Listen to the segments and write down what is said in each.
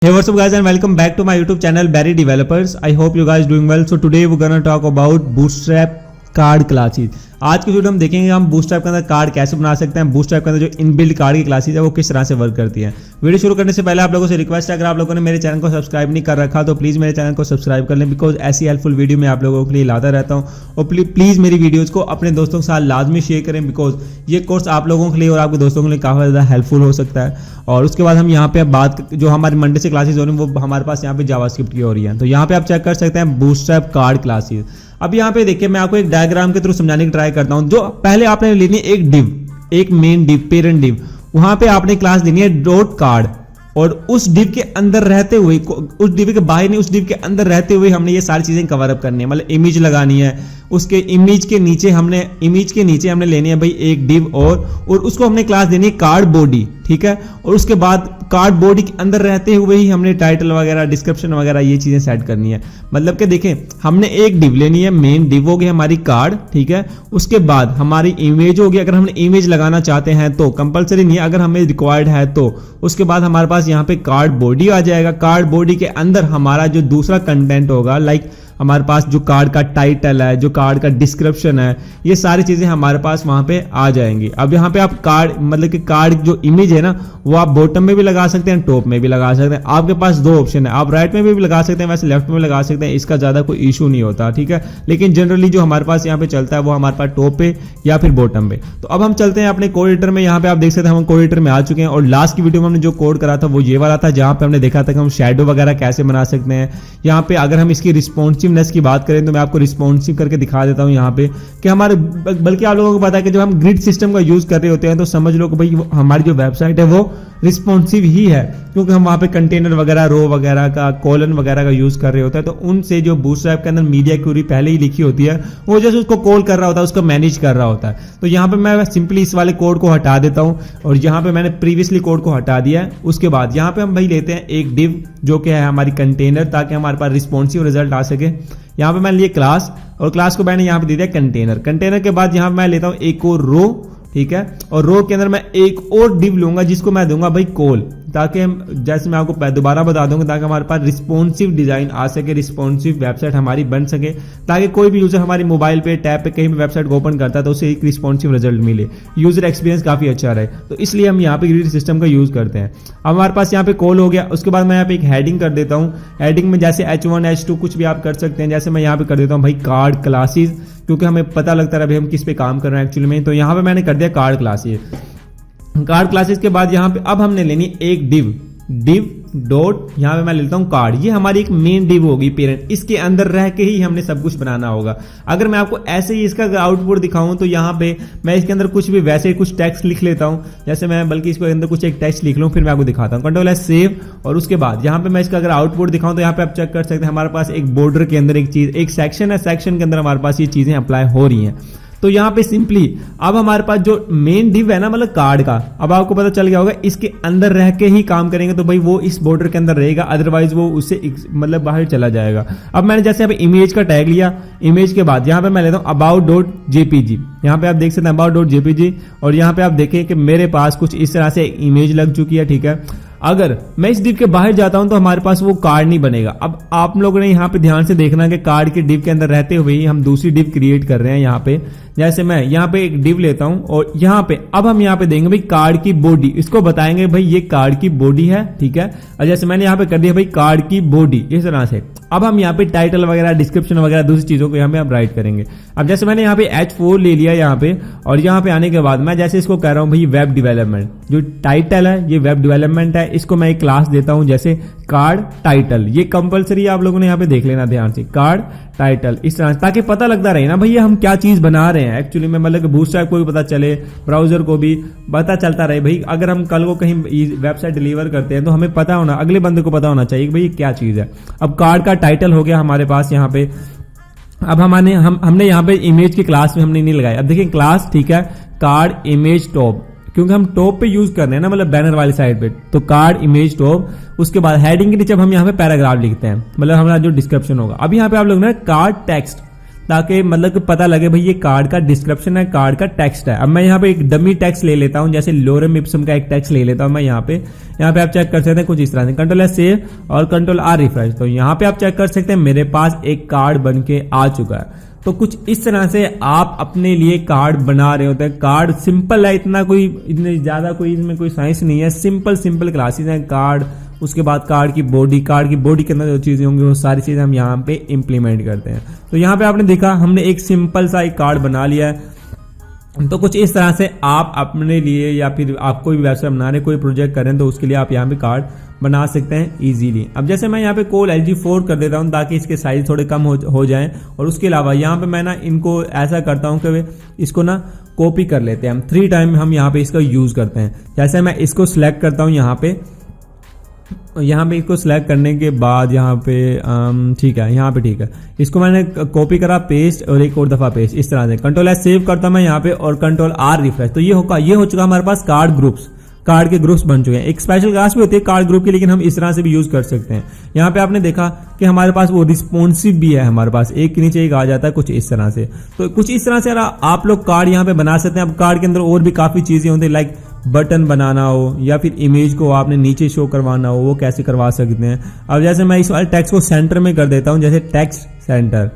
Hey, what's up guys and welcome back to my YouTube channel Barry Developers. I hope you guys doing well. So today we're gonna talk about Bootstrap card classes. आज की video हम देखेंगे हम bootstrap के अंदर card कैसे बना सकते हैं, बूटस्ट्रैप के अंदर जो इनबिल्ट कार्ड की क्लासेस है वो किस तरह से वर्क करती हैं। वीडियो शुरू करने से पहले आप लोगों से रिक्वेस्ट है, अगर आप लोगों ने मेरे चैनल को सब्सक्राइब नहीं कर रखा तो प्लीज़ मेरे चैनल को सब्सक्राइब कर लें, बिकॉज ऐसी हेल्पफुल वीडियो मैं आप लोगों के लिए लाता रहता हूँ। और प्लीज़ मेरी वीडियोज़ को अपने दोस्तों के साथ लाजमी शेयर करें, बिकॉज ये कोर्स आप लोगों के लिए और आपके दोस्तों के लिए काफ़ी ज़्यादा हेल्पफुल हो सकता है। और उसके बाद हम यहाँ पे बात जो हमारी मंडे से क्लासेस हो रही हैं वो हमारे पास यहाँ पे जावास्क्रिप्ट की हो रही है। तो यहाँ पे आप चेक कर सकते हैं बूटस्ट्रैप कार्ड क्लासेस। अब यहाँ पे देखिए मैं आपको एक डायग्राम के थ्रू समझाने की ट्राई करता हूँ। जो पहले आपने लेनी है एक डिव, एक मेन डिव, पेरेंट डिव, वहां पे आपने क्लास देनी है डॉट कार्ड, और उस डिव के अंदर रहते हुए, उस डिव के बाहर नहीं, उस डिव के अंदर रहते हुए हमने ये सारी चीजें कवर अप करनी है। मतलब इमेज लगानी है, उसके इमेज के नीचे हमने लेनी है भाई एक डिव, और उसको हमने क्लास देनी है कार्ड बॉडी, ठीक है। और उसके बाद कार्ड बॉडी के अंदर रहते हुए ही हमने टाइटल वगैरह, डिस्क्रिप्शन वगैरह ये चीजें सेट करनी है। मतलब कि देखें हमने एक डिव लेनी है, मेन डिव होगी हमारी कार्ड, ठीक है। उसके बाद हमारी इमेज होगी, अगर हमने इमेज लगाना चाहते हैं तो, कंपलसरी नहीं है, अगर हमें रिक्वायर्ड है तो। उसके बाद हमारे पास यहाँ पे कार्ड बॉडी आ जाएगा। कार्ड बॉडी के अंदर हमारा जो दूसरा कंटेंट होगा, लाइक हमारे पास जो कार्ड का टाइटल है, जो कार्ड का डिस्क्रिप्शन है, ये सारी चीजें हमारे पास वहां पे आ जाएंगी। अब यहाँ पे आप कार्ड, मतलब कि कार्ड जो इमेज है ना, वो आप बॉटम में भी लगा सकते हैं, टॉप में भी लगा सकते हैं। आपके पास दो ऑप्शन है, आप राइट में भी लगा सकते हैं, वैसे लेफ्ट में भी लगा सकते हैं, इसका ज्यादा कोई इशू नहीं होता, ठीक है। लेकिन जनरली जो हमारे पास यहाँ पे चलता है वो हमारे पास टॉप पे या फिर बॉटम पे। तो अब हम चलते हैं अपने कोड एडिटर में। यहाँ पे आप देख सकते हैं हम कोड एडिटर में आ चुके हैं, और लास्ट की वीडियो में हमने जो कोड करा था वो ये वाला था, जहां पे हमने देखा था कि हम शैडो वगैरह कैसे बना सकते हैं। यहाँ पे अगर हम इसकी रिस्पॉन्सिवनेस की बात करें तो मैं आपको रिस्पॉन्सिव करके दिखा देता हूं यहाँ पे कि हमारे, बल्कि आप लोगों को पता है कि जब हम ग्रिड सिस्टम का यूज कर रहे होते हैं तो समझ लो कि भाई हमारी जो वेबसाइट है वो रिस्पॉन्सिव ही है, क्योंकि हम वहां पे कंटेनर वगैरह, रो वगैरह का, कॉलन वगैरह का यूज कर रहे होते हैं। तो उनसे जो बूटस्ट्रैप के अंदर मीडिया क्वेरी पहले ही लिखी होती है, वो जैसे उसको कॉल कर रहा होता है, उसको मैनेज कर रहा होता है। तो यहाँ पे मैं सिंपली इस वाले कोड को हटा देता हूँ, और यहाँ पे मैंने प्रीवियसली कोड को हटा दिया है। उसके बाद यहाँ पे हम भाई लेते हैं एक डिव जो कि है हमारी कंटेनर, ताकि हमारे पास रिस्पॉन्सिव रिजल्ट आ सके। यहाँ पे मैंने लिए क्लास, और क्लास को मैंने यहाँ पे दे दिया कंटेनर। कंटेनर के बाद यहाँ पे मैं लेता हूँ एक और रो, ठीक है, और रो के अंदर मैं एक और डिव लूंगा जिसको मैं दूंगा भाई कॉल, ताकि जैसे मैं आपको दोबारा बता दूंगा, ताकि हमारे पास रिस्पॉन्सिव डिजाइन आ सके, रिस्पॉन्सिव वेबसाइट हमारी बन सके, ताकि कोई भी यूजर हमारी मोबाइल पे, टैब पे, कहीं भी वेबसाइट को ओपन करता है तो उसे एक रिस्पॉन्सिव रिजल्ट मिले, यूजर एक्सपीरियंस काफी अच्छा रहे। तो इसलिए हम यहाँ पे ग्रिड सिस्टम का यूज करते हैं। अब हमारे पास यहाँ पे कॉल हो गया। उसके बाद मैं यहाँ पे एक हेडिंग कर देता हूँ। हेडिंग में जैसे H1, H2 कुछ भी आप कर सकते हैं। जैसे मैं यहाँ पे कर देता हूँ भाई कार्ड क्लासेस, क्योंकि हमें पता लगता है अभी हम किस पे काम कर रहे हैं एक्चुअली में। तो यहाँ पे मैंने कर दिया कार्ड क्लासेस। कार्ड क्लासेस के बाद यहाँ पे अब हमने लेनी एक डिव डॉट, यहाँ पे मैं लेता हूँ कार्ड। ये हमारी एक मेन डिव होगी पेरेंट, इसके अंदर रह के ही हमने सब कुछ बनाना होगा। अगर मैं आपको ऐसे ही इसका आउटपुट दिखाऊं तो यहाँ पे मैं इसके अंदर कुछ भी वैसे कुछ टेक्स्ट लिख लेता हूँ। जैसे मैं बल्कि इसके अंदर कुछ एक टेक्स्ट लिख लूँ, फिर मैं आपको दिखाता हूँ। कंट्रोल एस सेव, और उसके बाद यहाँ पे मैं इसका अगर आउटपुट दिखाऊं तो यहाँ पे आप चेक कर सकते हैं हमारे पास एक बॉर्डर के अंदर एक चीज, एक सेक्शन है, सेक्शन के अंदर हमारे पास ये चीजें अप्लाई हो रही हैं। तो यहाँ पे सिंपली अब हमारे पास जो मेन डिव है ना, मतलब कार्ड का, अब आपको पता चल गया होगा, इसके अंदर रह के ही काम करेंगे तो भाई वो इस बॉर्डर के अंदर रहेगा, अदरवाइज वो उससे मतलब बाहर चला जाएगा। अब मैंने जैसे यहाँ पे इमेज का टैग लिया, इमेज के बाद यहाँ पे मैं लेता हूँ about.jpg। यहाँ पे आप देख सकते हैं about.jpg, और यहाँ पे आप देखें कि मेरे पास कुछ इस तरह से इमेज लग चुकी है, ठीक है। अगर मैं इस डिव के बाहर जाता हूं तो हमारे पास वो कार्ड नहीं बनेगा। अब आप लोगों ने यहाँ पे ध्यान से देखना कि कार्ड के डिव के अंदर रहते हुए ही हम दूसरी डिव क्रिएट कर रहे हैं। यहाँ पे जैसे मैं यहाँ पे एक डिव लेता हूं, और यहाँ पे अब हम यहाँ पे देंगे भाई कार्ड की बॉडी, इसको बताएंगे भाई ये कार्ड की बॉडी है, ठीक है। और जैसे मैंने यहाँ पे कर दिया भाई कार्ड की बॉडी, इस तरह से। अब हम यहाँ पे टाइटल वगैरह, डिस्क्रिप्शन वगैरह दूसरी चीजों को यहाँ पे आप राइट करेंगे। अब जैसे मैंने यहाँ पे H4 ले लिया यहाँ पे, और यहाँ पे आने के बाद मैं जैसे इसको कह रहा हूँ भाई वेब डेवलपमेंट, जो टाइटल है ये वेब डेवलपमेंट है, इसको मैं एक क्लास देता हूँ जैसे कार्ड टाइटल। ये कंपलसरी आप लोगों ने यहाँ पे देख लेना ध्यान से, कार्ड टाइटल, इस तरह, ताकि पता लगता रहे ना भैया हम क्या चीज बना रहे हैं एक्चुअली में। मतलब बूटस्ट्रैप को भी पता चले, ब्राउजर को भी पता चलता रहे भाई, अगर हम कल को कहीं वेबसाइट डिलीवर करते हैं तो हमें पता होना, अगले बंदे को पता होना चाहिए कि भाई क्या चीज है। अब कार्ड का टाइटल हो गया हमारे पास यहाँ पे। अब हमने यहाँ पे इमेज की क्लास में हमने नहीं लगाया। अब देखिए क्लास, ठीक है, कार्ड इमेज टॉप, क्योंकि हम टॉप पे यूज कर रहे हैं ना, मतलब बैनर वाली साइड पे, तो कार्ड इमेज टॉप। उसके बाद हेडिंग के नीचे हम यहाँ पे पैराग्राफ लिखते हैं, मतलब हमारा जो डिस्क्रिप्शन होगा। अब यहाँ पे आप लोग ना कार्ड टेक्स्ट, ताकि मतलब कि पता लगे भाई ये कार्ड का डिस्क्रिप्शन है, कार्ड का टेक्स्ट है। अब मैं यहाँ पे एक डमी टेक्स्ट ले लेता हूँ, जैसे लोरेम इप्सम का एक टेक्स्ट ले लेता हूँ मैं यहाँ पे आप चेक कर सकते हैं कुछ इस तरह से, कंट्रोल एस सेव और कंट्रोल आर रिफ्रेश। तो यहाँ पे आप चेक कर सकते हैं मेरे पास एक कार्ड बन के आ चुका है। तो कुछ इस तरह से आप अपने लिए कार्ड बना रहे होते हैं। कार्ड सिंपल है, इतने ज्यादा कोई इसमें कोई साइंस नहीं है, सिंपल क्लासेस हैं कार्ड। उसके बाद कार्ड की बॉडी के अंदर जो चीजें होंगी वो सारी चीजें हम यहाँ पे इम्प्लीमेंट करते हैं। तो यहाँ पे आपने देखा हमने एक सिंपल सा एक कार्ड बना लिया है। तो कुछ इस तरह से आप अपने लिए या फिर आप कोई भी वेबसाइट बना रहे कोई प्रोजेक्ट करें तो उसके लिए आप यहाँ पे कार्ड बना सकते हैं इजीली। अब जैसे मैं यहाँ पे कोल LG4 कर देता हूँ ताकि इसके साइज थोड़े कम हो जाएं। और उसके अलावा यहाँ पे मैं ना इनको ऐसा करता हूँ कि इसको ना कॉपी कर लेते हैं हम 3 टाइम हम यहाँ पे इसका यूज करते हैं। जैसे मैं इसको सिलेक्ट करता हूँ यहाँ पे इसको सिलेक्ट करने के बाद यहाँ पे ठीक है, यहाँ पे ठीक है, इसको मैंने कॉपी करा, पेस्ट और एक और दफा पेस्ट, इस तरह से कंट्रोल एस सेव करता हूं मैं यहाँ पे और कंट्रोल आर रिफ्रेश। तो ये हो चुका हमारे पास कार्ड के ग्रुप्स बन चुके हैं। एक स्पेशल क्लास भी होती है कार्ड ग्रुप की, लेकिन हम इस तरह से भी यूज कर सकते हैं। यहाँ पे आपने देखा कि हमारे पास वो रिस्पॉन्सिव भी है, हमारे पास एक के नीचे एक आ जाता है कुछ इस तरह से। तो कुछ इस तरह से आप लोग कार्ड यहाँ पे बना सकते हैं। अब कार्ड के अंदर और भी काफी चीजें होती है, लाइक बटन बनाना हो या फिर इमेज को आपने नीचे शो करवाना हो, वो कैसे करवा सकते हैं। अब जैसे मैं इस वाले टेक्स्ट को सेंटर में कर देता हूं, जैसे text centre,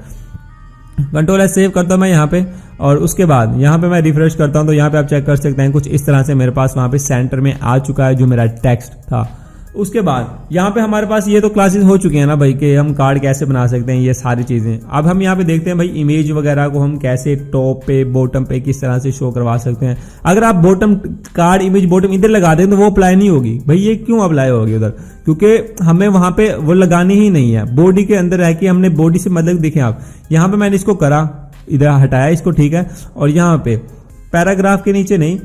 control S save करता हूं मैं यहाँ पे और उसके बाद यहाँ पे मैं रिफ्रेश करता हूं तो यहाँ पे आप चेक कर सकते हैं कुछ इस तरह से मेरे पास वहां पे सेंटर में आ चुका है जो मेरा टेक्स्ट था। उसके बाद यहाँ पे हमारे पास ये तो क्लासेस हो चुके हैं ना भाई कि हम कार्ड कैसे बना सकते हैं, ये सारी चीजें। अब हम यहाँ पे देखते हैं भाई इमेज वगैरह को हम कैसे टॉप पे बॉटम पे किस तरह से शो करवा सकते हैं। अगर आप बॉटम कार्ड इमेज बॉटम इधर लगा दें तो वो अप्लाई नहीं होगी। भाई ये क्यों अप्लाई होगी उधर, क्योंकि हमें वहां पे वो लगानी ही नहीं है। बॉडी के अंदर है कि हमने बॉडी से मतलब देखें आप यहाँ पे मैंने इसको करा, इधर हटाया इसको, ठीक है, और यहाँ पे पैराग्राफ के नीचे नहीं,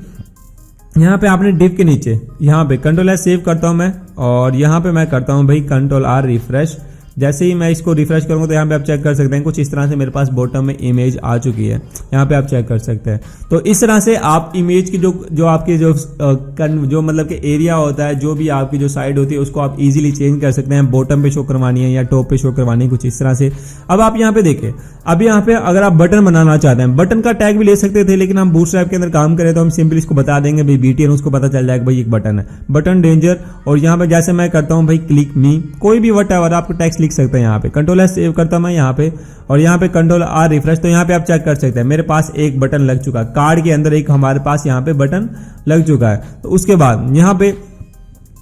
यहाँ पे आपने डिव के नीचे यहाँ पे कंट्रोल एस सेव करता हूं मैं और यहाँ पे मैं करता हूं भाई कंट्रोल आर रिफ्रेश। जैसे ही मैं इसको रिफ्रेश करूंगा तो यहाँ पे आप चेक कर सकते हैं कुछ इस तरह से मेरे पास बॉटम में इमेज आ चुकी है, यहाँ पे आप चेक कर सकते हैं। तो इस तरह से आप इमेज की जो आपकी जो मतलब कि एरिया होता है, जो भी आपकी जो साइड होती है उसको आप इजीली चेंज कर सकते हैं, बॉटम पे शो करवानी है या टॉप पे शो करवानी है, कुछ इस तरह से। अब आप यहाँ पे देखें, अब यहाँ पे अगर आप बटन बनाना चाहते हैं, बटन का टैग भी ले सकते थे, लेकिन हम बूटस्ट्रैप के अंदर काम करें तो हम सिंपली इसको बता देंगे भाई BTN, उसको पता चल जाएगा भाई एक बटन है, बटन डेंजर। और यहाँ पे जैसे मैं करता हूँ भाई क्लिक मी, कोई भी वट आपको टेक्स्ट लिख सकते हैं यहाँ पे, कंट्रोल एस सेव करता हूं मैं यहाँ पे और यहाँ पे कंट्रोल आर रिफ्रेश। तो यहाँ पे आप चेक कर सकते हैं मेरे पास एक बटन लग चुका है, कार्ड के अंदर एक हमारे पास यहाँ पे बटन लग चुका है। तो उसके बाद यहाँ पे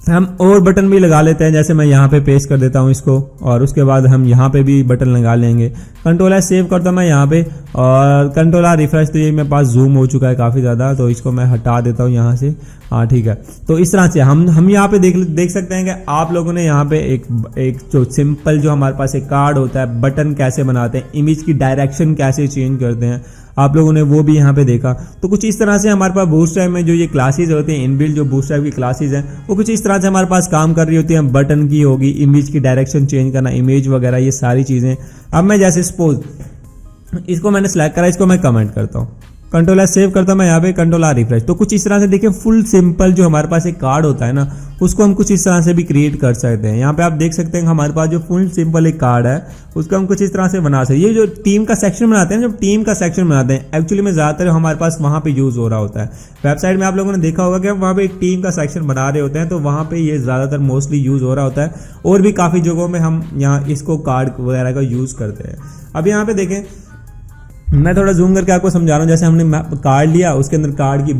हम और बटन भी लगा लेते हैं, जैसे मैं यहाँ पे पेस्ट कर देता हूँ इसको और उसके बाद हम यहाँ पे भी बटन लगा लेंगे। कंट्रोल एस सेव करता हूँ मैं यहाँ पे और कंट्रोल आर रिफ्रेश। तो ये मेरे पास जूम हो चुका है काफी ज्यादा, तो इसको मैं हटा देता हूँ यहाँ से। हाँ ठीक है, तो इस तरह से हम यहाँ पे देख सकते हैं कि आप लोगों ने यहाँ पे एक जो सिंपल जो हमारे पास एक कार्ड होता है, बटन कैसे बनाते हैं, इमेज की डायरेक्शन कैसे चेंज करते हैं, आप लोगों ने वो भी यहाँ पे देखा। तो कुछ इस तरह से हमारे पास बूटस्ट्रैप में जो ये क्लासेस होते हैं, इनबिल्ट जो बूटस्ट्रैप की क्लासेस हैं, वो कुछ इस तरह से हमारे पास काम कर रही होती है। बटन की होगी, इमेज की डायरेक्शन चेंज करना, इमेज वगैरह, ये सारी चीजें। अब मैं जैसे सपोज इसको मैंने सेलेक्ट करा, इसको मैं कमेंट करता हूँ, कंट्रोल एस सेव करता हूं मैं यहाँ पे, कंट्रोल आर रिफ्रेश। तो कुछ इस तरह से देखिए फुल सिंपल जो हमारे पास एक कार्ड होता है ना, उसको हम कुछ इस तरह से भी क्रिएट कर सकते हैं। यहाँ पे आप देख सकते हैं हमारे पास जो फुल सिंपल एक कार्ड है उसको हम कुछ इस तरह से बना सकते हैं। ये जो टीम का सेक्शन बनाते हैं, जब टीम का सेक्शन बनाते हैं, एक्चुअली में ज्यादातर हमारे पास वहां पे यूज हो रहा होता है। वेबसाइट में आप लोगों ने देखा होगा कि हम वहां पे एक टीम का सेक्शन बना रहे होते हैं, तो वहां पे ये ज्यादातर मोस्टली यूज हो रहा होता है। और भी काफी जगहों में हम यहाँ इसको कार्ड वगैरह का यूज करते हैं। अब यहाँ पे देखें, मैं थोड़ा जूम करके आपको समझा रहा हूँ। जैसे हमने कार्ड लिया, उसके अंदर कार्ड की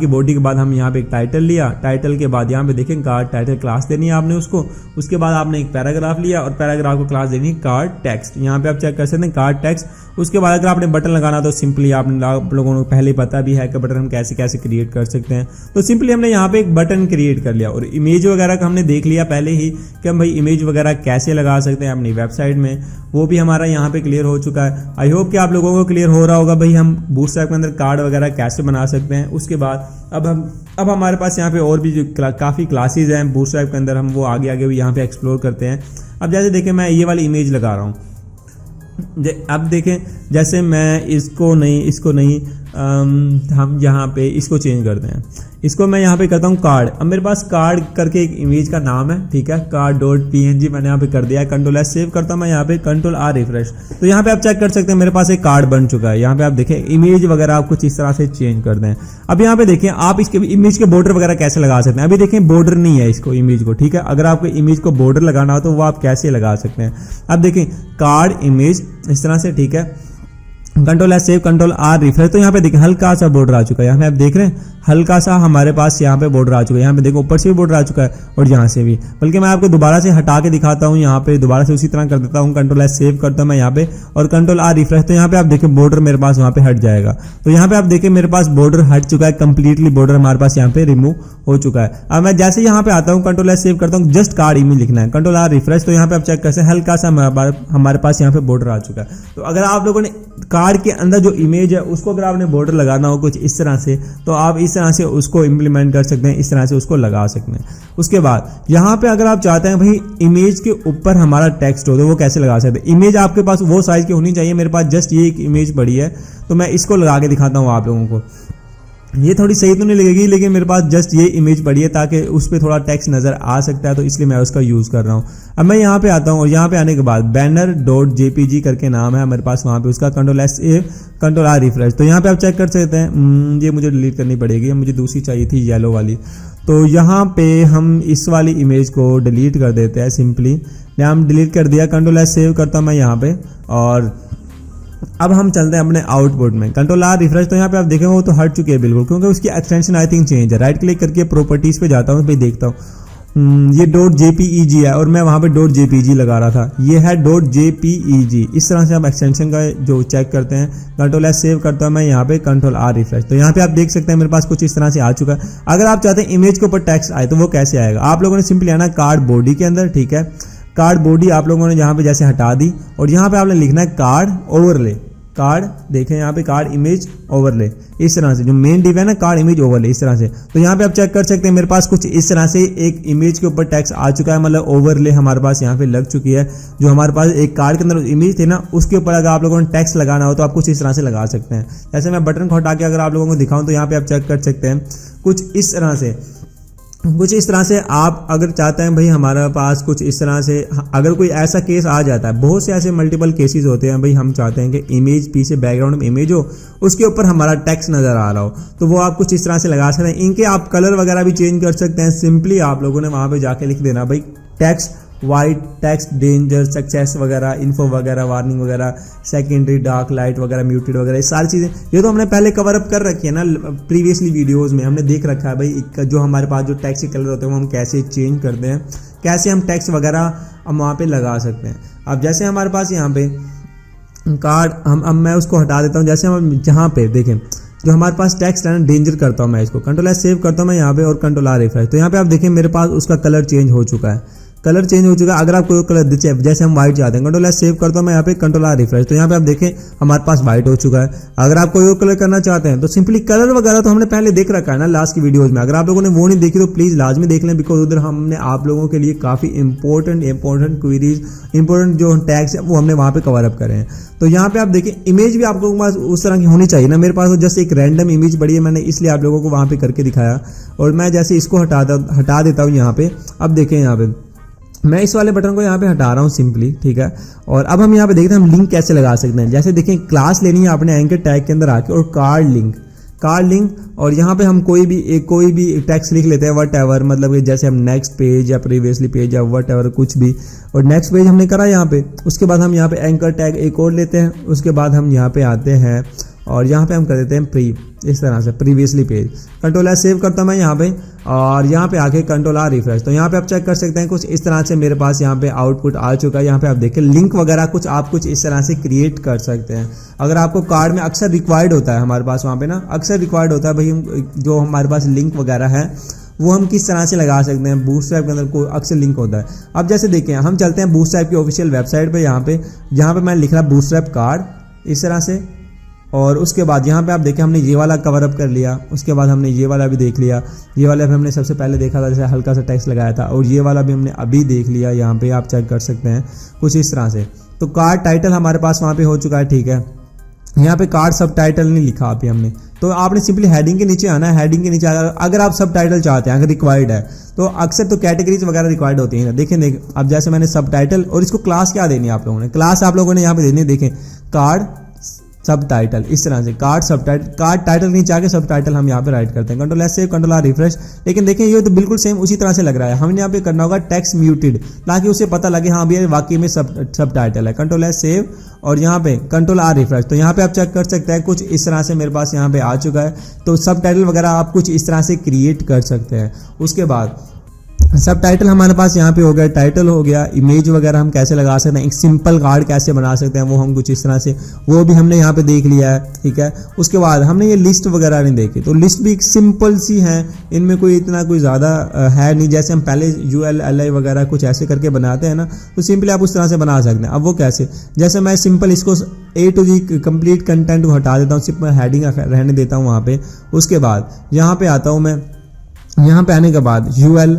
बॉडी के बाद हम यहाँ पे एक टाइटल लिया, टाइटल के बाद यहाँ पे देखें कार्ड टाइटल क्लास देनी है आपने उसको। उसके बाद आपने एक पैराग्राफ लिया और पैराग्राफ को क्लास देनी है कार्ड टेक्स्ट। यहाँ पे आप चेक कर सकते हैं कार्ड टेक्स्ट। उसके बाद अगर आपने बटन लगाना तो सिंपली आप लोगों को पहले पता भी है कि बटन हम कैसे कैसे क्रिएट कर सकते हैं। तो सिंपली हमने यहाँ पे एक बटन क्रिएट कर लिया। और इमेज वगैरह का हमने देख लिया पहले ही कि हम भाई इमेज वगैरह कैसे लगा सकते हैं अपनी वेबसाइट में, वो भी हमारा यहाँ पे क्लियर हो चुका है। आई होप कि आप लोगों को क्लियर हो रहा होगा भाई हम बूटस्ट्रैप के अंदर कार्ड वगैरह कैसे बना सकते हैं। उसके बाद अब हमारे पास यहाँ पे और भी जो काफ़ी क्लासेस हैं बूटस्ट्रैप के अंदर, हम वो आगे भी यहाँ पे एक्सप्लोर करते हैं। अब जैसे देखें मैं ये वाली इमेज लगा रहा हूँ, अब देखें जैसे मैं इसको नहीं हम यहाँ पे इसको चेंज करते हैं, इसको मैं यहाँ पे करता हूँ कार्ड। अब मेरे पास कार्ड करके एक इमेज का नाम है, ठीक है, कार्ड.png मैंने यहाँ पे कर दिया है। कंट्रोल एस सेव करता हूँ मैं यहाँ पे, कंट्रोल आर रिफ्रेश। तो यहाँ पे आप चेक कर सकते हैं मेरे पास एक कार्ड बन चुका है। यहाँ पे आप देखें इमेज वगैरह आप कुछ इस तरह से चेंज कर दें। अब यहाँ पे देखें आप इसके इमेज के बॉर्डर वगैरह कैसे लगा सकते हैं। अभी देखें बॉर्डर नहीं है इसको इमेज को, ठीक है। अगर आपको इमेज को बॉर्डर लगाना हो तो वो आप कैसे लगा सकते हैं। अब देखें कार्ड इमेज इस तरह से, ठीक है, control S save control R refresh. तो यहाँ पे देखिए हल्का सा बॉर्डर आ चुका है। यहाँ पे आप देख रहे हैं हल्का सा हमारे पास यहाँ पे बॉर्डर आ चुका है। यहाँ पे देखो ऊपर से भी बॉर्डर आ चुका है और यहाँ से भी। बल्कि मैं आपको दोबारा से हटा के दिखाता हूँ, यहाँ पे दोबारा से उसी तरह कर देता हूँ। कंट्रोल एस सेव करता हूँ मैं यहाँ पे और कंट्रोल आर रिफ्रेश। तो यहाँ पे आप देखिए बॉर्डर मेरे पास वहाँ पे हट जाएगा। तो यहाँ पे आप देखिए मेरे पास बॉर्डर हट चुका है, कंप्लीटली बॉर्डर हमारे पास यहाँ पे रिमूव हो चुका है। अब मैं जैसे यहाँ पे आता हूँ कंट्रोल एस सेव करता हूँ, जस्ट कार्ड इमेज लिखना है, कंट्रोल आर रिफ्रेश। तो यहाँ पे आप चेक कर सकते हैं हल्का सा हमारे पास यहाँ पे बॉर्डर आ चुका है। तो अगर आप लोगों ने कार्ड के अंदर जो इमेज है उसको अगर आपने बॉर्डर लगाना हो कुछ इस तरह से, तो आप इस तरह से उसको इंप्लीमेंट कर सकते हैं, इस तरह से उसको लगा सकते हैं। उसके बाद यहाँ पे अगर आप चाहते हैं भाई इमेज के ऊपर हमारा टेक्स्ट हो तो वो कैसे लगा सकते हैं। इमेज आपके पास वो साइज की होनी चाहिए। मेरे पास जस्ट ये एक इमेज पड़ी है तो मैं इसको लगा के दिखाता हूँ आप लोगों को। ये थोड़ी सही तो नहीं लगेगी लेकिन मेरे पास जस्ट ये इमेज पड़ी है ताकि उस पर थोड़ा टेक्स्ट नजर आ सकता है, तो इसलिए मैं उसका यूज कर रहा हूँ। अब मैं यहाँ पे आता हूँ और यहाँ पे आने के बाद banner.jpg करके नाम है मेरे पास, वहाँ पे उसका control S control R refresh. तो यहाँ पे आप चेक कर सकते हैं, ये मुझे डिलीट करनी पड़ेगी, मुझे दूसरी चाहिए थी येलो वाली। तो यहाँ पे हम इस वाली इमेज को डिलीट कर देते हैं सिंपली। यहाँ हम डिलीट कर दिया, कंट्रोल एस सेव करता हूँ मैं यहाँ पे और अब हम चलते हैं अपने आउटपुट में। Control R refresh. तो यहाँ पे आप देखेंगे वो तो हट चुकी है बिल्कुल, क्योंकि उसकी एक्सटेंशन आई थिंक चेंज है। राइट क्लिक करके प्रॉपर्टीज पे जाता हूँ, भाई देखता हूँ ये .jpeg है और मैं वहाँ पे .jpg लगा रहा था, ये है .jpeg। इस तरह से आप एक्सटेंशन का जो चेक करते हैं। कंट्रोल एस सेव करता हूँ मैं यहाँ पे, कंट्रोल आर रिफ्रेश। तो यहाँ पे आप देख सकते हैं मेरे पास कुछ इस तरह से आ चुका है। अगर आप चाहते हैं इमेज के ऊपर टेक्स्ट आए तो वो कैसे आएगा, आप लोगों ने सिंपली आना कार्ड बॉडी के अंदर, ठीक है। कार्ड बॉडी आप लोगों ने यहाँ पे जैसे हटा दी और यहाँ पे आपने लिखना है कार्ड ओवरले। कार्ड देखें यहाँ पे कार्ड इमेज ओवरले, इस तरह से जो मेन डिव है ना कार्ड इमेज ओवरले, इस तरह से। तो यहाँ पे आप चेक कर सकते हैं मेरे पास कुछ इस तरह से एक इमेज के ऊपर टेक्स्ट आ चुका है, मतलब ओवरले हमारे पास यहाँ पे लग चुकी है। जो हमारे पास एक कार्ड के अंदर इमेज थी ना उसके ऊपर अगर आप लोगों ने टेक्स्ट लगाना हो तो आप कुछ इस तरह से लगा सकते हैं। जैसे मैं बटन को हटा के अगर आप लोगों को दिखाऊं तो यहाँ पे आप चेक कर सकते हैं कुछ इस तरह से, कुछ इस तरह से। आप अगर चाहते हैं भाई हमारे पास कुछ इस तरह से, अगर कोई ऐसा केस आ जाता है, बहुत से ऐसे मल्टीपल केसेस होते हैं भाई, हम चाहते हैं कि इमेज पीछे बैकग्राउंड में इमेज हो, उसके ऊपर हमारा टेक्स्ट नजर आ रहा हो, तो वो आप कुछ इस तरह से लगा सकते हैं। इनके आप कलर वगैरह भी चेंज कर सकते हैं। सिंपली आप लोगों ने वहां पे जाके लिख देना भाई text white, text danger, success वगैरह, इन्फो वगैरह, वार्निंग वगैरह, सेकेंडरी, डार्क, लाइट वगैरह, म्यूटेड वगैरह, ये सारी चीज़ें ये तो हमने पहले कवर अप कर रखी है ना प्रीवियसली वीडियोस में। हमने देख रखा है भाई जो हमारे पास जो टेक्स्ट के कलर होते हैं वो हम कैसे चेंज करते हैं, कैसे हम टेक्स्ट वगैरह हम वहाँ पे लगा सकते हैं। अब जैसे हमारे पास यहाँ पे कार्ड अब मैं उसको हटा देता हूँ। जैसे हम जहाँ पे देखें जो हमारे पास टेक्स्ट है ना, डेंजर करता हूँ मैं इसको, कंट्रोल एस सेव करता हूँ मैं यहाँ पे और कंट्रोल आर रिफ्रेश। तो यहाँ पे आप देखें मेरे पास उसका कलर चेंज हो चुका है, कलर चेंज हो चुका है। अगर आप कोई कलर जैसे हम व्हाइट चाहते हैं, कंट्रोल एस सेव करता हूँ मैं यहाँ पे, कंट्रोल आर रिफ्रेश। तो यहाँ पे आप देखें हमारे पास व्हाइट हो चुका है। अगर आप कोई और कलर करना चाहते हैं तो सिंपली कलर वगैरह तो हमने पहले देख रखा है ना लास्ट की वीडियोज में। अगर आप लोगों ने वो नहीं देखी तो प्लीज लाजमी देख लें, बिकॉज उधर हमने आप लोगों के लिए काफी इंपॉर्टेंट क्वेरीज, इंपॉर्टेंट जो टैग्स है वो हमने वहाँ पे कवर अप करे हैं। तो यहाँ पे आप देखिए इमेज भी आपको पास उस तरह की होनी चाहिए ना। मेरे पास तो जस्ट एक रैंडम इमेज पड़ी है, मैंने इसलिए आप लोगों को वहाँ पे करके दिखाया। और मैं जैसे इसको हटा देता हूँ यहाँ पे, अब देखें यहाँ पे मैं इस वाले बटन को यहाँ पे हटा रहा हूँ सिंपली, ठीक है। और अब हम यहाँ पे देखते हैं हम लिंक कैसे लगा सकते हैं। जैसे देखें क्लास लेनी है आपने एंकर टैग के अंदर आके और कार्ड लिंक और यहाँ पे हम कोई भी टेक्स्ट लिख लेते हैं वट एवर, मतलब कि जैसे हम नेक्स्ट पेज या प्रीवियसली पेज या वट एवर कुछ भी। और नेक्स्ट पेज हमने करा यहाँ पे, उसके बाद हम यहाँ पे एंकर टैग एक और लेते हैं, उसके बाद हम यहाँ पे आते हैं और यहाँ पे हम कर देते हैं प्री, इस तरह से previously page. Control R save करता हूँ मैं यहाँ पे और यहाँ पे आके कंट्रोल आर रिफ्रेश। तो यहाँ पे आप चेक कर सकते हैं कुछ इस तरह से मेरे पास यहाँ पे आउटपुट आ चुका है। यहाँ पे आप देखें लिंक वगैरह कुछ आप कुछ इस तरह से क्रिएट कर सकते हैं। अगर आपको कार्ड में अक्सर रिक्वायर्ड होता है, हमारे पास वहाँ पे ना अक्सर रिक्वायर्ड होता है भाई जो हमारे पास लिंक वगैरह है वो हम किस तरह से लगा सकते हैं। बूटस्ट्रैप के अंदर कोई अक्सर लिंक होता है। अब जैसे देखें हम चलते हैं बूटस्ट्रैप की ऑफिशियल वेबसाइट पे, यहाँ पे मैं लिख रहा बूटस्ट्रैप कार्ड इस तरह से। और उसके बाद यहाँ पे आप देखें हमने ये वाला कवर अप कर लिया, उसके बाद हमने ये वाला भी देख लिया। ये वाला भी हमने सबसे पहले देखा था, जैसे हल्का सा टेक्स्ट लगाया था, और ये वाला भी हमने अभी देख लिया। यहाँ पे आप चेक कर सकते हैं कुछ इस तरह से। तो कार्ड टाइटल हमारे पास वहाँ पे हो चुका है, ठीक है। यहाँ पे कार्ड सब टाइटल नहीं लिखा अभी हमने, तो आपने सिंपली हेडिंग के नीचे आना है। हेडिंग के नीचे अगर आप सब टाइटल चाहते हैं, अगर रिक्वायर्ड है तो अक्सर तो कैटेगरीज वगैरह रिक्वायर्ड होती हैं। देखें अब जैसे मैंने सब टाइटल, और इसको क्लास क्या देनी है आप लोगों ने, क्लास आप लोगों ने यहाँ पे देनी है। देखें कार्ड सब टाइटल, इस तरह से कार्ड सब टाइटल, कार्ड टाइटल नीचे आके सब टाइटल हम यहाँ पे राइट करते हैं। Control S save, control R refresh. लेकिन देखें ये तो बिल्कुल सेम उसी तरह से लग रहा है। हमने यहाँ पे करना होगा टेक्स्ट म्यूटेड, ताकि उसे पता लगे हाँ भैया वाकई में सब टाइटल है। कंट्रोल एस सेव और यहाँ पे कंट्रोल आर रिफ्रेश। तो यहाँ पे आप चेक कर सकते हैं कुछ इस तरह से मेरे पास यहाँ पे आ चुका है। तो सब टाइटल वगैरह आप कुछ इस तरह से क्रिएट कर सकते हैं। उसके बाद सब टाइटल हमारे पास यहाँ पे हो गया, टाइटल हो गया, इमेज वगैरह हम कैसे लगा सकते हैं, एक सिंपल कार्ड कैसे बना सकते हैं वो हम कुछ इस तरह से, वो भी हमने यहाँ पे देख लिया है, ठीक है। उसके बाद हमने ये लिस्ट वगैरह नहीं देखी, तो लिस्ट भी सिंपल सी है, इनमें कोई इतना कोई ज़्यादा है नहीं। जैसे हम पहले ULLI वगैरह कुछ ऐसे करके बनाते हैं ना, तो सिंपली आप उस तरह से बना सकते हैं। अब वो कैसे, जैसे मैं सिंपल इसको A to Z complete content को हटा देता हूँ, सिर्फ मैं हेडिंग रहने देता हूँ वहाँ पे। उसके बाद यहाँ पे आता हूँ मैं, यहाँ पे आने के बाद UL,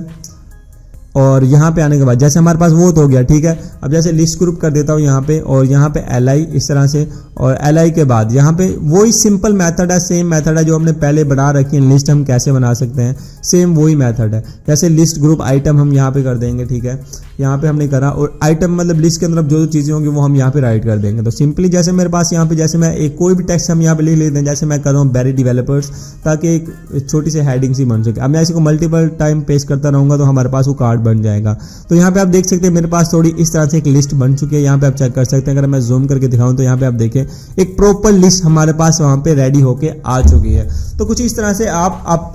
और यहाँ पे आने के बाद जैसे हमारे पास वो तो हो गया, ठीक है। अब जैसे लिस्ट ग्रुप कर देता हूँ यहाँ पे, और यहाँ पे LI इस तरह से, और LI के बाद यहाँ पे वही सिंपल मेथड है, सेम मेथड है जो हमने पहले बना रखी है। लिस्ट हम कैसे बना सकते हैं, सेम वही मेथड है। जैसे लिस्ट ग्रुप आइटम हम यहाँ पे कर देंगे, ठीक है। यहाँ पे हमने करा, और आइटम मतलब लिस्ट के अंदर जो चीज़ें होंगी वो हम यहाँ पे राइट कर देंगे। तो सिंपली जैसे मेरे पास यहाँ पे, जैसे मैं एक कोई भी टेक्स्ट हम यहाँ पे लिख लेते हैं, जैसे मैं कर रहा हूँ बैरी डेवलपर्स, ताकि एक छोटी सी हेडिंग सी बन सके। अब मैं इसको मल्टीपल टाइम पेस्ट करता रहूँगा तो हमारे पास वो कार्ड बन जाएगा। तो यहाँ पे आप देख सकते हैं मेरे पास थोड़ी इस तरह से एक लिस्ट बन चुकी है। यहाँ पे आप चेक कर सकते हैं, अगर मैं जूम करके दिखाऊं तो यहाँ पे आप देखें एक प्रॉपर लिस्ट हमारे पास वहाँ पे रेडी होके आ चुकी है। तो कुछ इस तरह से आप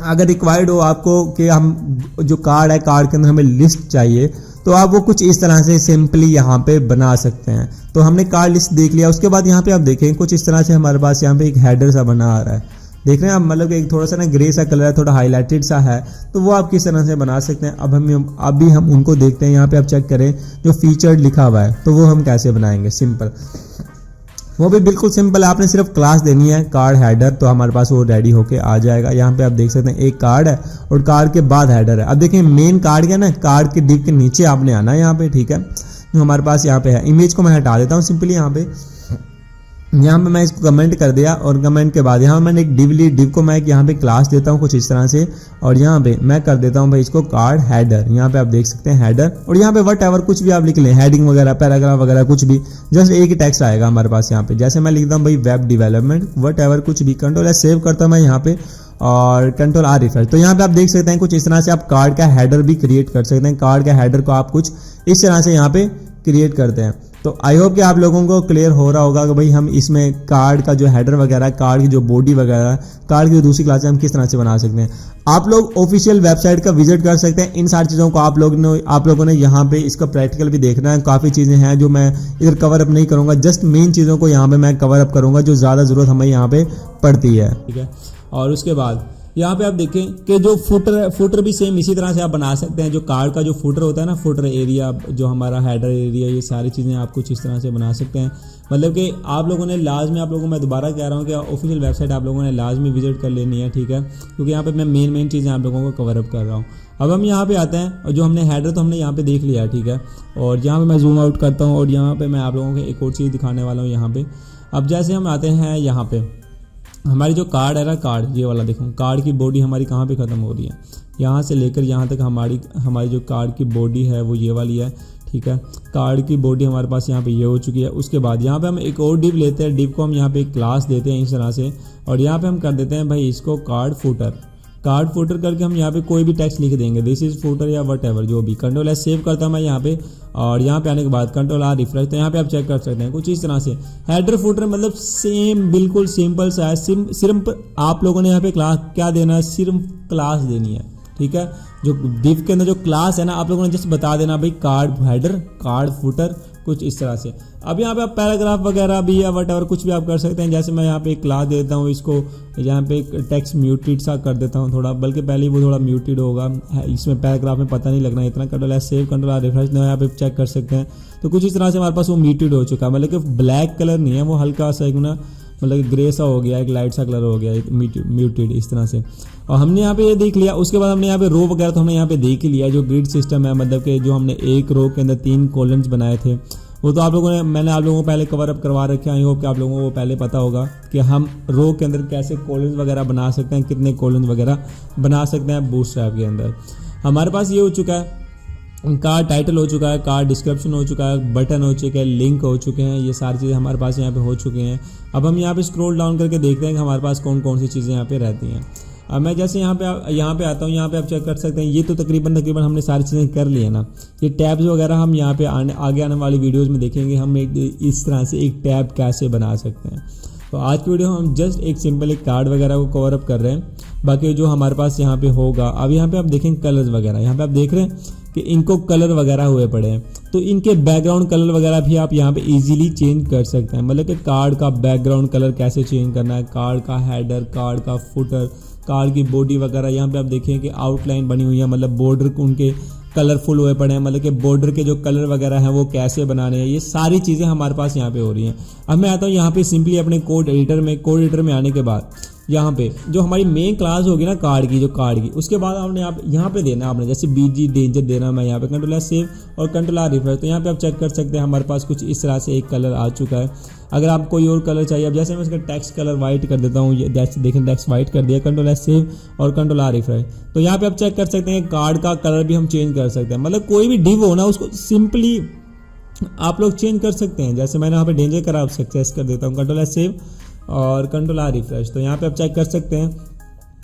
अगर रिक्वायर्ड हो आपको कि हम जो कार्ड है, कार्ड के अंदर हमें लिस्ट चाहिए, तो आप वो कुछ इस तरह से सिंपली यहाँ पे बना सकते हैं। तो हमने कार्ड लिस्ट देख लिया। उसके बाद यहाँ पे आप देखें कुछ इस तरह से हमारे पास यहाँ पे एक हेडर सा बना आ रहा है, देख रहे हैं आप, मतलब एक थोड़ा सा ना ग्रे सा कलर है, थोड़ा हाईलाइटेड सा है, तो वो आप किस तरह से बना सकते हैं। अभी हम उनको देखते हैं। यहाँ पे आप चेक करें जो फीचर्ड लिखा हुआ है, तो वो हम कैसे बनाएंगे, सिंपल, वो भी बिल्कुल सिंपल है। आपने सिर्फ क्लास देनी है कार्ड हेडर, तो हमारे पास वो रेडी होके आ जाएगा। यहाँ पे आप देख सकते हैं एक कार्ड है और कार्ड के बाद हेडर है। अब देखिए मेन कार्ड क्या ना, कार्ड के डिव के नीचे आपने आना है यहाँ पे, ठीक है। तो हमारे पास यहाँ पे है, इमेज को मैं हटा देता हूँ सिंपली। यहाँ पे मैं इसको कमेंट कर दिया, और कमेंट के बाद यहाँ मैंने एक डिव को मैं यहाँ पे क्लास देता हूँ कुछ इस तरह से, और यहाँ पे मैं कर देता हूँ भाई इसको कार्ड हेडर। यहाँ पे आप देख सकते हैं हेडर, और यहाँ पे वट एवर कुछ भी आप लिख लें, हेडिंग वगैरह, पैराग्राफ वगैरह कुछ भी, जस्ट एक ही टेक्स्ट आएगा हमारे पास यहाँ पे। जैसे मैं लिखता हूँ भाई वेब डेवलपमेंट, वट एवर कुछ भी, कंट्रोल एस सेव करता हूँ मैं यहाँ पे, और कंट्रोल आर रिफ्रेश। तो यहाँ पे आप देख सकते हैं कुछ इस तरह से आप कार्ड का हेडर भी क्रिएट कर सकते हैं। कार्ड का हेडर को आप कुछ इस तरह से यहाँ पे क्रिएट करते हैं। तो आई होप कि आप लोगों को क्लियर हो रहा होगा कि भाई हम इसमें कार्ड का जो हेडर वगैरह, कार्ड की जो बॉडी वगैरह, कार्ड की दूसरी क्लासें हम किस तरह से बना सकते हैं। आप लोग ऑफिशियल वेबसाइट का विजिट कर सकते हैं। इन सारी चीज़ों को आप लोगों ने यहाँ पे इसका प्रैक्टिकल भी देखना है। काफ़ी चीज़ें हैं जो मैं इधर कवर अप नहीं करूँगा, जस्ट मेन चीज़ों को यहाँ पे मैं कवर अप करूँगा जो ज़्यादा ज़रूरत हमें यहाँ पे पड़ती है, ठीक है। और उसके बाद यहाँ पे आप देखें कि जो फुटर भी सेम इसी तरह से आप बना सकते हैं। जो कार्ड का जो फुटर होता है ना, फुटर एरिया, जो हमारा हेडर एरिया, ये सारी चीज़ें आप कुछ इस तरह से बना सकते हैं। मतलब कि आप लोगों ने लाजमी, आप लोगों को मैं दोबारा कह रहा हूँ कि ऑफिशियल वेबसाइट आप लोगों ने लाजमी विजिट कर लेनी है, ठीक है, क्योंकि यहाँ पे मैं मेन चीज़ें आप लोगों को कवर अप कर रहा हूँ। अब हम यहाँ पे आते हैं, और जो हमने हेडर तो हमने यहाँ पे देख लिया, ठीक है। और यहाँ पे मैं जूम आउट करता हूँ, और यहाँ पे मैं आप लोगों को एक और चीज़ दिखाने वाला हूँ यहाँ पे। अब जैसे हम आते हैं यहाँ पे, हमारी जो कार्ड है ना, कार्ड ये वाला देखो, कार्ड की बॉडी हमारी कहाँ पे ख़त्म हो रही है, यहाँ से लेकर यहाँ तक हमारी जो कार्ड की बॉडी है वो ये वाली है, ठीक है। कार्ड की बॉडी हमारे पास यहाँ पे ये हो चुकी है। उसके बाद यहाँ पे हम एक और डिव लेते हैं, डिव को हम यहाँ पे एक क्लास देते हैं इस तरह से, और यहाँ पे हम कर देते हैं भाई इसको कार्ड फुटर करके हम यहाँ पे कोई भी टेक्स्ट लिख देंगे, दिस इज फुटर या वट एवर जो भी। कंट्रोल एस सेव करता हूँ मैं यहाँ पे, और यहाँ पे आने के बाद कंट्रोल आर रिफ्रेश। तो यहाँ पे आप चेक कर सकते हैं कुछ इस तरह से हेडर फुटर, मतलब सेम बिल्कुल सिंपल सा है। सिर्फ आप लोगों ने यहाँ पे क्लास क्या देना है, सिर्फ क्लास देनी है, ठीक है। जो डिव के अंदर जो क्लास है ना, आप लोगों ने जस्ट बता देना भाई कार्ड हेडर, कार्ड फुटर, कुछ इस तरह से। अब यहाँ पे आप पैराग्राफ वगैरह भी या वट एवर कुछ भी आप कर सकते हैं। जैसे मैं यहाँ पे एक क्लास देता हूँ, इसको यहाँ पे एक टेक्स्ट म्यूटेड सा कर देता हूँ थोड़ा, बल्कि पहले ही वो थोड़ा म्यूटेड होगा, इसमें पैराग्राफ में पता नहीं लगना इतना। Control S save, control R refresh, यहाँ पे चेक कर सकते हैं। तो कुछ इस तरह से हमारे पास वो म्यूटेड हो चुका है, मतलब कि ब्लैक कलर नहीं है, वो हल्का सा एक ना, मतलब ग्रे सा हो गया, एक लाइट सा कलर हो गया, एक म्यूटेड इस तरह से। और हमने यहाँ पे ये देख लिया। उसके बाद हमने यहाँ पे रो वगैरह तो हमने यहाँ पे देख ही लिया, जो ग्रिड सिस्टम है, मतलब कि जो हमने एक रो के अंदर 3 कॉलम्स बनाए थे, वो तो आप लोगों ने मैंने आप लोगों को पहले कवर अप करवा रखे हैं। आई होप कि आप लोगों को पहले पता होगा कि हम रो के अंदर कैसे कॉलम्स वगैरह बना सकते हैं, कितने कॉलम्स वगैरह बना सकते हैं बूटस्ट्रैप के अंदर। हमारे पास ये हो चुका है, कार्ड टाइटल हो चुका है, कार्ड डिस्क्रिप्शन हो चुका है, बटन हो चुके हैं, लिंक हो चुके हैं, ये सारी चीज़ें हमारे पास यहाँ पे हो चुकी हैं। अब हम यहाँ पे स्क्रॉल डाउन करके देखते हैं कि हमारे पास कौन कौन सी चीज़ें यहाँ पे रहती हैं। अब मैं जैसे यहाँ पे आता हूँ, यहाँ पे आप चेक कर सकते हैं, ये तो तकरीबन हमने सारी चीज़ें कर ली है ना। ये टैब्स वगैरह हम यहाँ पे आगे आने वाली वीडियोज़ में देखेंगे हम इस तरह से एक टैब कैसे बना सकते हैं। तो आज की वीडियो हम जस्ट एक सिंपल एक कार्ड वगैरह को कवर अप कर रहे हैं। बाकी जो हमारे पास यहाँ पे होगा, अब यहाँ पे आप देखेंगे कलर्स वगैरह, यहाँ पे आप देख रहे हैं कि इनको कलर वगैरह हुए पड़े हैं, तो इनके बैकग्राउंड कलर वगैरह भी आप यहाँ पे इजीली चेंज कर सकते हैं। मतलब कि कार्ड का बैकग्राउंड कलर कैसे चेंज करना है, कार्ड का हेडर, कार्ड का फुटर, कार्ड की बॉडी वगैरह, यहाँ पे आप देखें कि आउटलाइन बनी हुई है, मतलब बॉर्डर उनके कलरफुल हुए पड़े हैं, मतलब कि बॉर्डर के जो कलर वगैरह हैं वो कैसे बनाने हैं, ये सारी चीज़ें हमारे पास यहाँ पे हो रही हैं। अब मैं आता हूँ यहाँ पे सिंपली अपने कोड एडिटर में आने के बाद यहाँ पे जो हमारी मेन क्लास होगी ना कार्ड की, उसके बाद आपने यहाँ पे देना, आपने जैसे BG डेंजर देना, मैं यहाँ पे कंट्रोल सेव और कंट्रोल रिफ्रेश। तो यहाँ पे आप चेक कर सकते हैं हमारे पास कुछ इस तरह से एक कलर आ चुका है। अगर आप कोई और कलर चाहिए, अब जैसे मैं इसका टेक्स्ट कलर वाइट कर देता हूँ, ये देखें टेक्स्ट वाइट कर दिया, कंट्रोल सेव और कंट्रोल रिफ्रेश। तो यहाँ पे आप चेक कर सकते हैं कार्ड का कलर भी हम चेंज कर सकते हैं। मतलब कोई भी डिव हो ना, उसको सिंपली आप लोग चेंज कर सकते हैं। जैसे मैंने यहाँ पे डेंजर करा, आप सक्सेस कर देता हूँ, कंट्रोल सेव और कंट्रोल रिफ्रेश। तो यहाँ पे आप चेक कर सकते हैं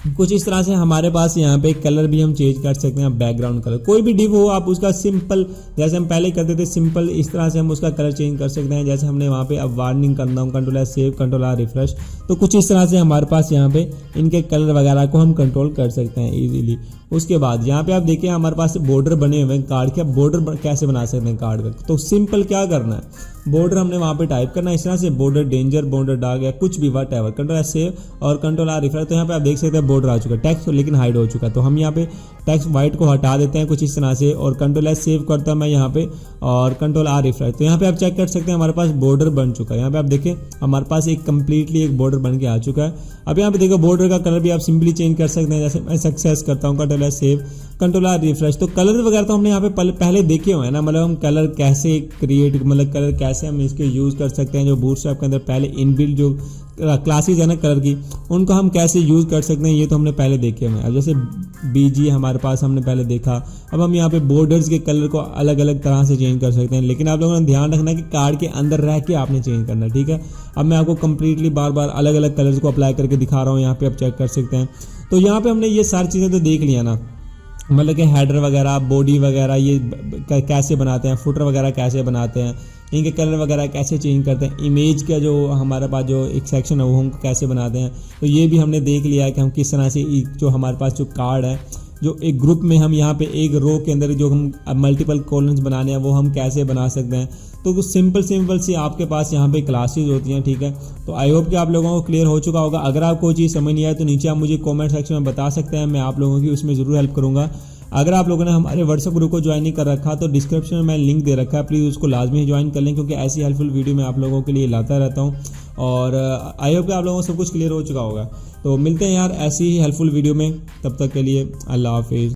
कुछ इस तरह से हमारे पास यहाँ पे कलर भी हम चेंज कर सकते हैं। बैकग्राउंड कलर कोई भी डिव हो, आप उसका सिंपल, जैसे हम पहले करते थे सिंपल, इस तरह से हम उसका कलर चेंज कर सकते हैं। जैसे हमने वहाँ पे अब वार्निंग करना हूँ, कंट्रोल सेव कंट्रोल रिफ्रेश। तो कुछ इस तरह से हमारे पास यहाँ पे इनके कलर वगैरह को हम कंट्रोल कर सकते हैं इजीली। उसके बाद यहाँ पे आप देखिए हमारे पास बॉर्डर बने हुए हैं कार्ड के। बॉर्डर कैसे बना सकते हैं कार्ड का, तो सिंपल क्या करना है, बॉर्डर हमने वहाँ पे टाइप करना है इस तरह से, बॉर्डर डेंजर, बॉर्डर डार्क या कुछ भी वट एवर, कंट्रोल सेव और कंट्रोल रिफ्रेश। तो यहाँ पे आप देख सकते हैं बॉर्डर आ चुका है, टेक्स्ट लेकिन हाइड हो चुका है। तो हम यहाँ पे टेक्स्ट वाइट को हटा देते हैं कुछ इस तरह से, और कंट्रोल सेव करता हूँ मैं यहाँ पे और कंट्रोल रिफ्रेश। तो यहाँ पे आप चेक कर सकते हैं हमारे पास बॉर्डर बन चुका है। यहाँ पे आप देखें हमारे पास एक कंप्लीटली एक बॉर्डर बन के आ चुका है। अब यहाँ पे देखो बॉर्डर का कलर भी आप सिंपली चेंज कर सकते हैं। जैसे मैं सक्सेस करता हूँ, कंट्रोल सेव कंट्रोल रिफ्रेश। तो कलर वगैरह तो हमने यहाँ पे पहले देखे हुए हैं ना, मतलब हम कलर कैसे क्रिएट, मतलब कलर कैसे हम इसके यूज़ कर सकते हैं। जो बूटस्ट्रैप के अंदर पहले इनबिल्ट जो क्लासेस है ना कलर की, उनको हम कैसे यूज़ कर सकते हैं, ये तो हमने पहले देखे हुए हैं। अब जैसे BG हमारे पास हमने पहले देखा। अब हम यहाँ पे बॉर्डर्स के कलर को अलग अलग तरह से चेंज कर सकते हैं, लेकिन आप लोगों ने ध्यान रखना है कि कार्ड के अंदर रह के आपने चेंज करना है, ठीक है। अब मैं आपको कंप्लीटली बार बार अलग अलग कलर्स को अप्लाई करके दिखा रहा हूँ, यहाँ पे आप चेक कर सकते हैं। तो यहाँ पे हमने ये सारी चीज़ें तो देख लिया ना, मतलब कि हेडर वगैरह, बॉडी वगैरह ये कैसे बनाते हैं, फुटर वगैरह कैसे बनाते हैं, इनके कलर वगैरह कैसे चेंज करते हैं, इमेज का जो हमारे पास जो एक सेक्शन है वो हम कैसे बनाते हैं। तो ये भी हमने देख लिया है कि हम किस तरह से जो हमारे पास जो कार्ड है, जो एक ग्रुप में हम यहाँ पे एक रो के अंदर जो हम मल्टीपल कॉलम्स बनाने हैं वो हम कैसे बना सकते हैं। तो कुछ सिंपल सी आपके पास यहाँ पे क्लासेस होती हैं, ठीक है। तो आई होप कि आप लोगों को क्लियर हो चुका होगा। अगर आपको कोई चीज़ समझ नहीं आए तो नीचे आप मुझे कमेंट सेक्शन में बता सकते हैं, मैं आप लोगों की उसमें ज़रूर हेल्प करूँगा। अगर आप लोगों ने हमारे व्हाट्सएप ग्रुप को ज्वाइन नहीं कर रखा तो डिस्क्रिप्शन में मैं लिंक दे रखा है, प्लीज़ उसको लाजमी ज्वाइन कर लें, क्योंकि ऐसी हेल्पफुल वीडियो मैं आप लोगों के लिए लाता रहता हूँ। और आई होप कि आप लोगों को सब कुछ क्लियर हो चुका होगा। तो मिलते हैं यार ऐसी ही हेल्पफुल वीडियो में, तब तक के लिए अल्लाह हाफिज़।